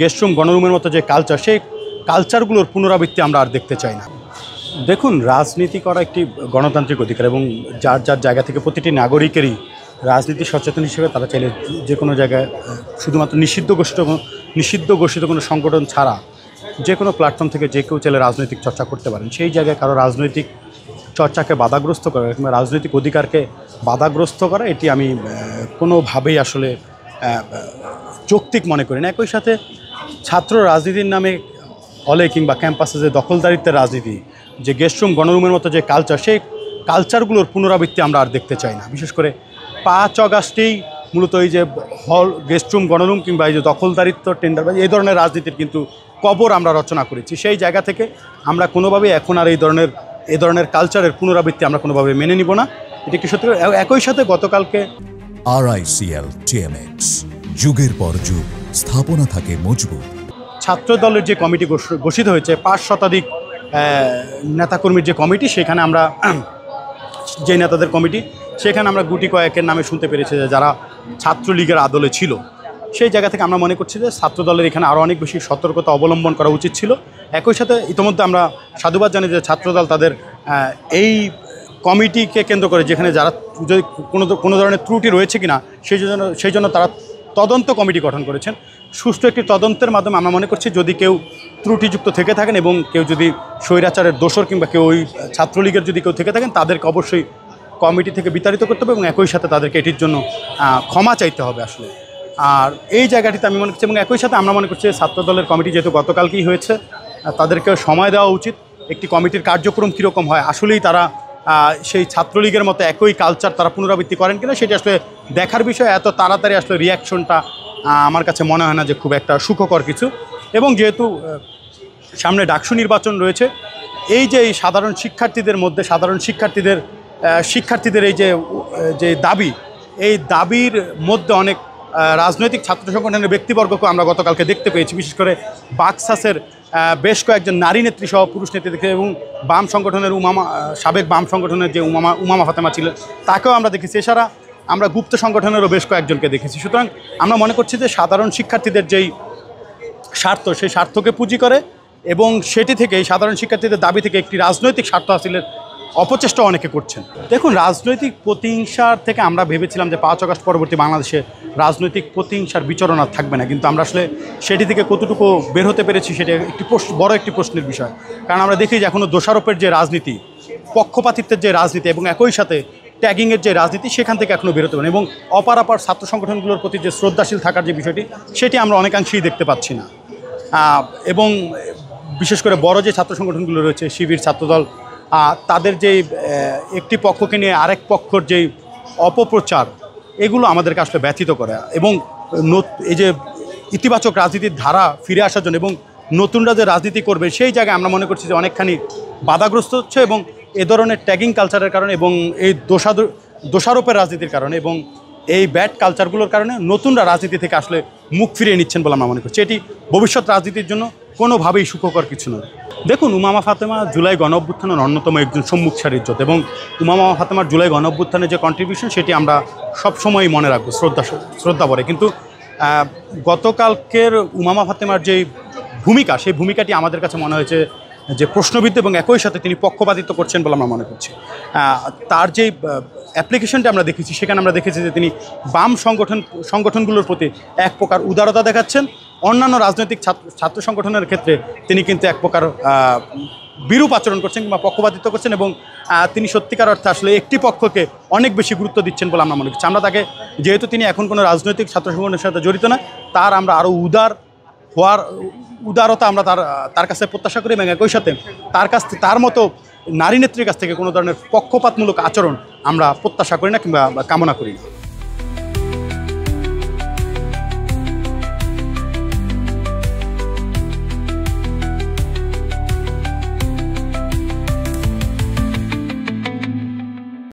Guest room গণরুমের মতো যে culture, সেই কালচারগুলোর পুনরাবৃত্তি আমরা আর দেখতে চাই না। দেখুন, রাজনীতি করা একটি গণতান্ত্রিক অধিকার এবং যার যার জায়গা থেকে প্রতিটি নাগরিকেরই রাজনীতি সচেতন হিসেবে তারা চাইলে যে কোনো জায়গায় শুধুমাত্র নিষিদ্ধ ঘোষিত কোনো সংগঠন ছাড়া যে কোনো প্ল্যাটফর্ম থেকে যে কেউ চাইলে রাজনৈতিক চর্চা করতে পারেন। সেই জায়গায় কারো রাজনৈতিক চর্চাকে বাধাগ্রস্ত করা কিংবা রাজনৈতিক অধিকারকে বাধাগ্রস্ত করা, এটি আমি কোনোভাবেই আসলে যৌক্তিক মনে করি না। একই সাথে ছাত্র রাজনীতির নামে হলে কিংবা ক্যাম্পাসে যে দখলদারিত্বের রাজনীতি, যে গেস্টরুম গণরুমের মতো যে কালচার, সেই কালচারগুলোর পুনরাবৃত্তি আমরা আর দেখতে চাই না। বিশেষ করে 5 অগাস্টেই মূলত এই যে গেস্টরুম গণরুম কিংবা এই যে দখলদারিত্ব, টেন্ডারবাজি, এই ধরনের রাজনীতির কিন্তু কবর আমরা রচনা করেছি। সেই জায়গা থেকে আমরা কোনোভাবেই এখন আর এই ধরনের কালচারের পুনরাবৃত্তি আমরা কোনোভাবে মেনে নিব না। এটি কি সত্যি? একই সাথে গতকালকে RICL TMX, যুগের পর যুগ স্থাপনা থাকে মজবুত। ছাত্র দলের যে কমিটি ঘোষিত হয়েছে, 5 শতাধিক নেতাকর্মীর যে কমিটি, সেখানে আমরা যে নেতাদের কমিটি, সেখানে আমরা গুটি কয়েকের নামে শুনতে পেরেছি যে যারা ছাত্রলীগের আদলে ছিল। সেই জায়গা থেকে আমরা মনে করছি যে ছাত্র দলের এখানে আরও অনেক বেশি সতর্কতা অবলম্বন করা উচিত ছিল। একই সাথে ইতিমধ্যে আমরা সাধুবাদ জানি যে ছাত্রদল তাদের এই কমিটিকে কেন্দ্র করে, যেখানে যারা যদি কোনো ধরনের ত্রুটি রয়েছে কিনা সেই জন্য তারা তদন্ত কমিটি গঠন করেছেন। সুষ্ঠু একটি তদন্তের মাধ্যমে আমরা মনে করছি যদি কেউ ত্রুটিযুক্ত থেকে থাকেন এবং কেউ যদি স্বৈরাচারের দোষর কিংবা কেউ ওই ছাত্রলীগের যদি কেউ থেকে থাকেন, তাদেরকে অবশ্যই কমিটি থেকে বিতাড়িত করতে হবে এবং একই সাথে তাদেরকে এটির জন্য ক্ষমা চাইতে হবে আসলে। আর এই জায়গাটিতে আমি মনে করছি, এবং একই সাথে আমরা মনে করছি ছাত্র দলের কমিটি যেহেতু গতকালকেই হয়েছে, তাদেরকে সময় দেওয়া উচিত। একটি কমিটির কার্যক্রম কীরকম হয়, আসলেই তারা সেই ছাত্রলীগের মতো একই কালচার তারা পুনরাবৃত্তি করেন কিনা, সেটা আসলে দেখার বিষয়। এত তাড়াতাড়ি আসলে রিয়াকশনটা আমার কাছে মনে হয় না যে খুব একটা সুখকর কিছু। এবং যেহেতু সামনে ডাকসু নির্বাচন রয়েছে, এই যে সাধারণ শিক্ষার্থীদের মধ্যে শিক্ষার্থীদের এই যে দাবি, এই দাবির মধ্যে অনেক রাজনৈতিক ছাত্র সংগঠনের ব্যক্তিবর্গকে আমরা গতকালকে দেখতে পেয়েছি। বিশেষ করে বাকসাসের বেশ কয়েকজন নারী নেত্রী সহ পুরুষ নেত্রী দেখে, এবং বাম সংগঠনের সাবেক বাম সংগঠনের যে উমামা ফাতেমা ছিলেন, তাকেও আমরা দেখেছি। এছাড়া আমরা গুপ্ত সংগঠনেরও বেশ কয়েকজনকে দেখেছি। সুতরাং আমরা মনে করছি যে সাধারণ শিক্ষার্থীদের যেই স্বার্থ, সেই স্বার্থকে পুঁজি করে এবং সেটি থেকে এই সাধারণ শিক্ষার্থীদের দাবি থেকে একটি রাজনৈতিক স্বার্থ হাসিলের অপচেষ্টা অনেকে করছেন। দেখুন, রাজনৈতিক প্রতিহিংসার থেকে আমরা ভেবেছিলাম যে 5 অগাস্ট পরবর্তী বাংলাদেশে রাজনৈতিক প্রতিহিংসার বিচরণ আর থাকবে না, কিন্তু আমরা আসলে সেটি থেকে কতটুকু বের হতে পেরেছি সেটা বড় একটি প্রশ্নের বিষয়। কারণ আমরা দেখি যে এখনও দোষারোপের যে রাজনীতি, পক্ষপাতিত্বের যে রাজনীতি এবং একই সাথে ট্যাগিংয়ের যে রাজনীতি, সেখান থেকে এখনও বেরোতে পারে এবং অপার ছাত্র সংগঠনগুলোর প্রতি যে শ্রদ্ধাশীল থাকার যে বিষয়টি, সেটি আমরা অনেকাংশেই দেখতে পাচ্ছি না। এবং বিশেষ করে বড় যে ছাত্র সংগঠনগুলো রয়েছে, শিবির, ছাত্রদল, তাদের যে একটি পক্ষকে নিয়ে আরেক পক্ষর যে অপপ্রচার, এগুলো আমাদেরকে আসলে ব্যথিত করে। এবং এই যে ইতিবাচক রাজনীতির ধারা ফিরে আসার জন্য এবং নতুনরা যে রাজনীতি করবে, সেই জায়গায় আমরা মনে করছি যে অনেকখানি বাধাগ্রস্ত হচ্ছে। এবং এ ধরনের ট্যাগিং কালচারের কারণে এবং এই দোষারোপের রাজনীতির কারণে এবং এই ব্যাড কালচারগুলোর কারণে নতুনরা রাজনীতি থেকে আসলে মুখ ফিরিয়ে নিচ্ছেন বলে আমরা মনে করছি। এটি ভবিষ্যৎ রাজনীতির জন্য কোনোভাবেই সুখকর কিছু নয়। দেখুন, উমামা ফাতেমা জুলাই গণ অভ্যুত্থানের অন্যতম একজন সম্মুখ সারির যোদ্ধা এবং উমামা ফাতেমার জুলাই গণ অভ্যুত্থানের যে কন্ট্রিবিউশন, সেটি আমরা সবসময়ই মনে রাখবো শ্রদ্ধা ভরে। কিন্তু গতকালকের উমামা ফাতেমার যে ভূমিকা, সেই ভূমিকাটি আমাদের কাছে মনে হয়েছে যে প্রশ্নবিদ্ধ এবং একই সাথে তিনি পক্ষপাতিত্ব করছেন বলে আমরা মনে করছি। তার যে অ্যাপ্লিকেশনটা আমরা দেখেছি, সেখানে আমরা দেখেছি যে তিনি বাম সংগঠনগুলোর প্রতি এক প্রকার উদারতা দেখাচ্ছেন। অন্যান্য রাজনৈতিক ছাত্র সংগঠনের ক্ষেত্রে তিনি কিন্তু এক প্রকার বিরূপ আচরণ করছেন কিংবা পক্ষপাতিত্ব করছেন এবং তিনি সত্যিকার অর্থে আসলে একটি পক্ষকে অনেক বেশি গুরুত্ব দিচ্ছেন বলে আমরা মনে করছি। আমরা তাকে, যেহেতু তিনি এখন কোনো রাজনৈতিক ছাত্র সংগঠনের সাথে জড়িত না, আমরা আরও উদারতা আমরা তার কাছে প্রত্যাশা করি এবং একই সাথে তার মতো নারী নেত্রীর কাছ থেকে কোনো ধরনের পক্ষপাতমূলক আচরণ আমরা প্রত্যাশা করি না কিংবা কামনা করি না।